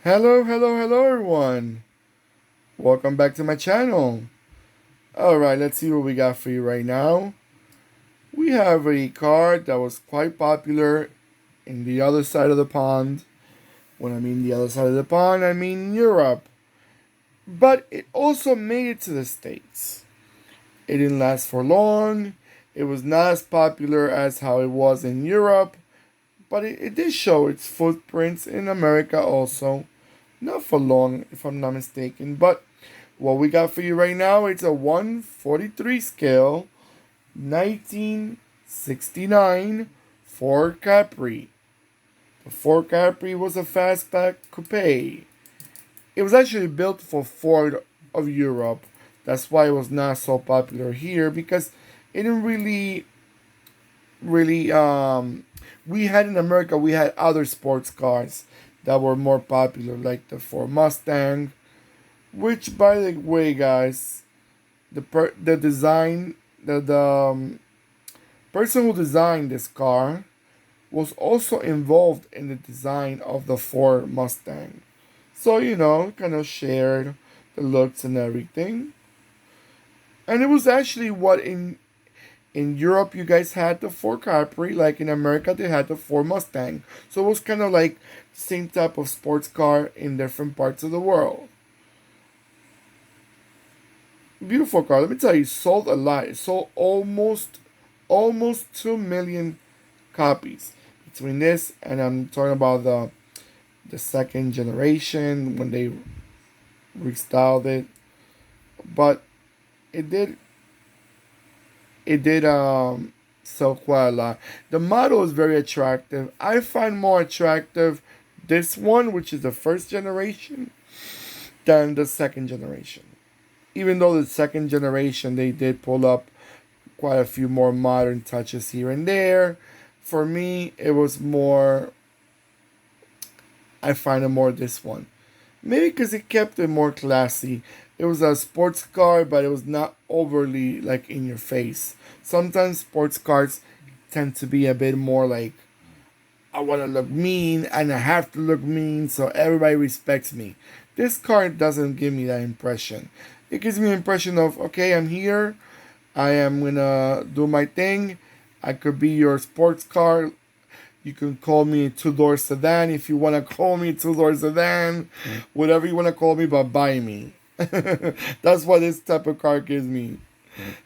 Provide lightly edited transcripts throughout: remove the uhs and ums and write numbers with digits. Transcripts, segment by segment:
Hello, hello, hello, everyone. Welcome back to my channel. Alright, let's see what we got for you right now. We have a card that was quite popular in the other side of the pond. When I mean the other side of the pond, I mean Europe. But it also made it to the States. It didn't last for long. It was not as popular as how it was in Europe. But it did show its footprints in America also. Not for long, if I'm not mistaken. But what we got for you right now, it's a 143 scale, 1969 Ford Capri. The Ford Capri was a fastback coupe. It was actually built for Ford of Europe. That's why it was not so popular here because it didn't really. We had in America, we had other sports cars that were more popular, like the Ford Mustang, which, by the way, guys, the design the person who designed this car was also involved in the design of the Ford Mustang. So kind of shared the looks and everything. And it was actually what in Europe you guys had the Ford Capri, like in America they had the Ford Mustang. So it was kind of like the same type of sports car in different parts of the world. Beautiful car. Let me tell you, it sold a lot. It sold almost 2 million copies between this, and I'm talking about the second generation when they restyled it. But it did it did sell quite a lot. The model is very attractive. I find more attractive this one, which is the first generation, than the second generation. Even though the second generation they did pull up quite a few more modern touches here and there. For me, it was more. I find it more this one. Maybe because it kept it more classy. It was a sports car, but it was not overly like in your face. Sometimes sports cars tend to be a bit more like I want to look mean and I have to look mean so everybody respects me. This car doesn't give me that impression. It gives me an impression of okay, I'm here. I am gonna do my thing. I could be your sports car. You can call me a two-door sedan if you want to call me a two-door sedan. Whatever you want to call me, but buy me. That's what this type of car gives me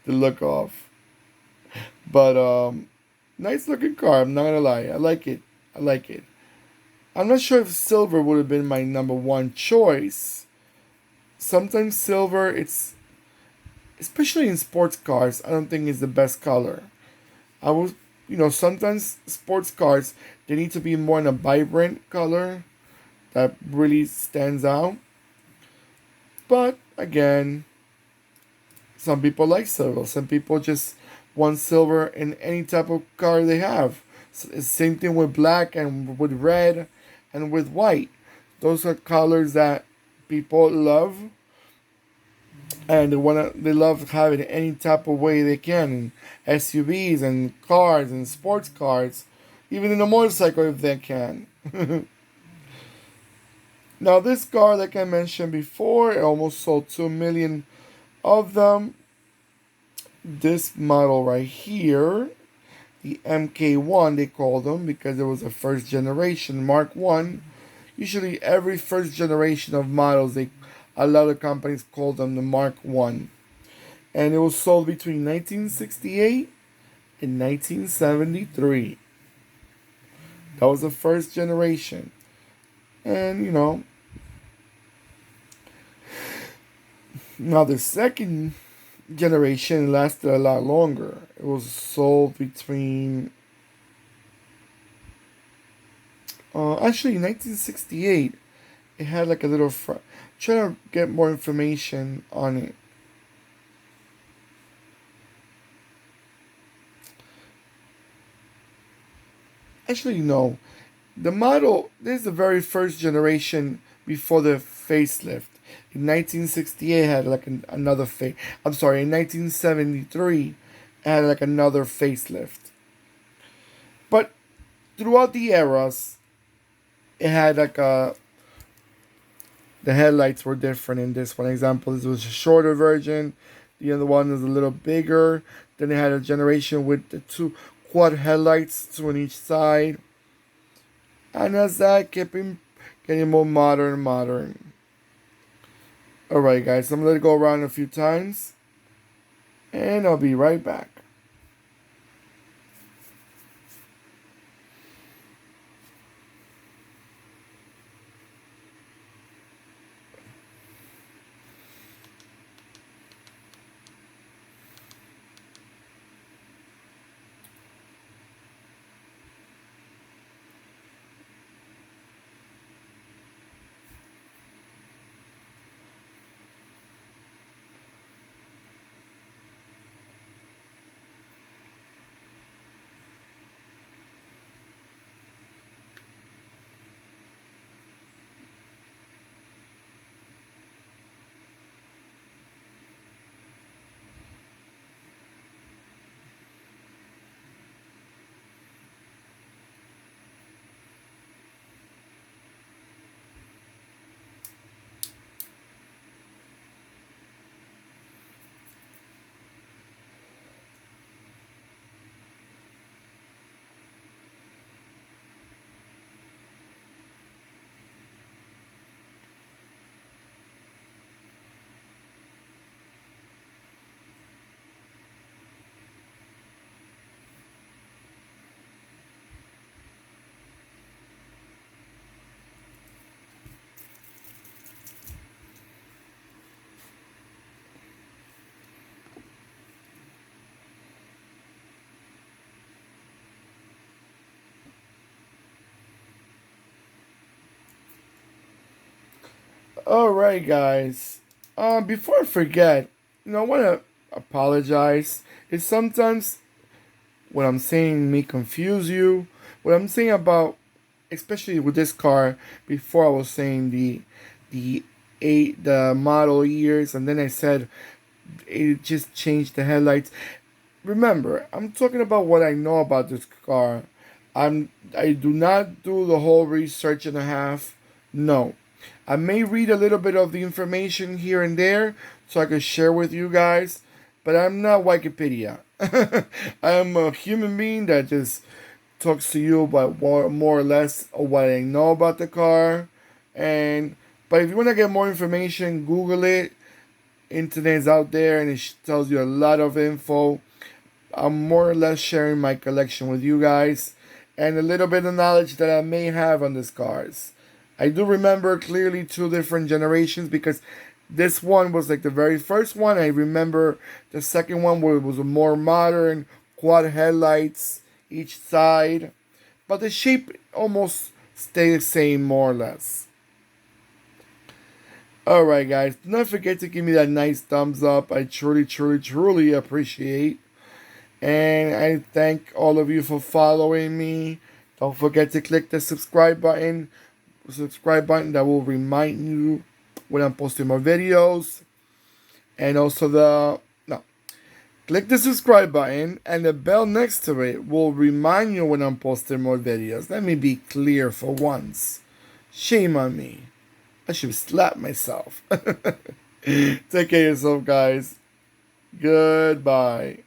the look of. But nice looking car. I'm not gonna lie. I like it. I like it. I'm not sure if silver would have been my number one choice. Sometimes silver, it's especially in sports cars. I don't think it's the best color. I was, sometimes sports cars they need to be more in a vibrant color that really stands out. But again, some people like silver. Some people just want silver in any type of car they have. So it's the same thing with black and with red and with white. Those are colors that people love and they love having any type of way they can in SUVs and cars and sports cars, even in a motorcycle if they can. Now this car, like I mentioned before, it almost sold 2 million of them. This model right here, the MK1 they call them because it was a first generation Mark One. Usually every first generation of models a lot of companies call them the Mark One. And it was sold between 1968 and 1973. That was the first generation. And now the second generation lasted a lot longer. It was sold between actually 1968. It had like a little trying to get more information on it. Actually, no. The model, this is the very first generation before the facelift. In 1968, it had like another face. I'm sorry, in 1973, it had like another facelift. But throughout the eras, it had like the headlights were different in this one. Example, this was a shorter version. The other one is a little bigger. Then they had a generation with the two quad headlights, two on each side. And as that kept getting more modern. Alright guys, I'm gonna let it go around a few times. And I'll be right back. Alright, guys. Before I forget, I want to apologize. It's sometimes what I'm saying may confuse you. What I'm saying about, especially with this car, before I was saying the the model years, and then I said it just changed the headlights. Remember, I'm talking about what I know about this car. I do not do the whole research and a half. No. I may read a little bit of the information here and there so I can share with you guys, but I'm not Wikipedia. I am a human being that just talks to you about more or less of what I know about the car. And but if you want to get more information, Google it. Internet's out there and it tells you a lot of info. I'm more or less sharing my collection with you guys and a little bit of knowledge that I may have on these cars. I do remember clearly two different generations because this one was like the very first one. I remember the second one where it was a more modern quad headlights each side, but the shape almost stayed the same more or less. Alright guys, do not forget to give me that nice thumbs up. I truly appreciate. And I thank all of you for following me. Don't forget to click the subscribe button that will remind you when I'm posting more videos. And also click the subscribe button and the bell next to it will remind you when I'm posting more videos. Let me be clear for once. Shame on me. I should slap myself. Take care of yourself, guys. Goodbye.